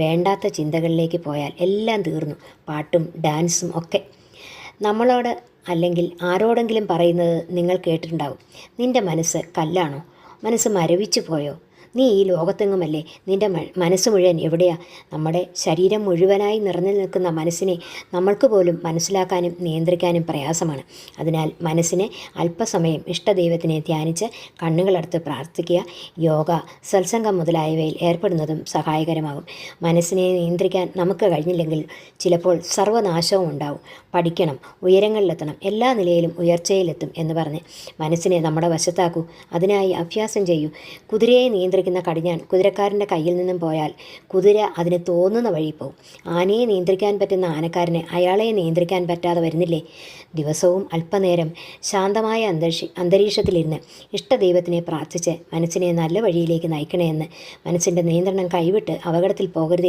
വേണ്ടാത്ത ചിന്തകളിലേക്ക് പോയാൽ എല്ലാം തീർന്നു. പാട്ടും ഡാൻസും ഒക്കെ. നമ്മളോട് അല്ലെങ്കിൽ ആരോടെങ്കിലും പറയുന്നത് നിങ്ങൾ കേട്ടിട്ടുണ്ടാവും. നിൻ്റെ മനസ്സ് കല്ലാണോ? മനസ്സ് മരവിച്ചു പോയോ? നീ ഈ ലോകത്തെങ്ങുമല്ലേ? നിൻ്റെ മനസ്സ് മുഴുവൻ എവിടെയാ? നമ്മുടെ ശരീരം മുഴുവനായി നിറഞ്ഞു നിൽക്കുന്ന മനസ്സിനെ നമ്മൾക്ക് പോലും മനസ്സിലാക്കാനും നിയന്ത്രിക്കാനും പ്രയാസമാണ്. അതിനാൽ മനസ്സിനെ അല്പസമയം ഇഷ്ടദൈവത്തിനെ ധ്യാനിച്ച് കണ്ണുകളടച്ച് പ്രാർത്ഥിക്കുക. യോഗ, സത്സംഗം മുതലായവയിൽ ഏർപ്പെടുന്നതും സഹായകരമാകും. മനസ്സിനെ നിയന്ത്രിക്കാൻ നമുക്ക് കഴിഞ്ഞില്ലെങ്കിൽ ചിലപ്പോൾ സർവ്വനാശവും ഉണ്ടാവും. പഠിക്കണം, ഉയരങ്ങളിലെത്തണം, എല്ലാ നിലയിലും ഉയർച്ചയിലെത്തും എന്ന് പറഞ്ഞ് മനസ്സിനെ നമ്മുടെ വശത്താക്കൂ. അതിനായി അഭ്യാസം ചെയ്യൂ. കുതിരയെ നിയന്ത്രിക്കുന്ന കടിഞ്ഞാൺ കുതിരക്കാരൻ്റെ കയ്യിൽ നിന്നും പോയാൽ കുതിര അതിന് തോന്നുന്ന വഴി പോവും. ആനയെ നിയന്ത്രിക്കാൻ പറ്റുന്ന ആനക്കാരന് അയാളെ നിയന്ത്രിക്കാൻ പറ്റാതെ വരുന്നില്ലേ? ദിവസവും അല്പനേരം ശാന്തമായ അന്തരീക്ഷത്തിലിരുന്ന് ഇഷ്ടദൈവത്തിനെ പ്രാർത്ഥിച്ച് മനസ്സിനെ നല്ല വഴിയിലേക്ക് നയിക്കണമെന്ന്. മനസ്സിൻ്റെ നിയന്ത്രണം കൈവിട്ട് അപകടത്തിൽ പോകരുതേ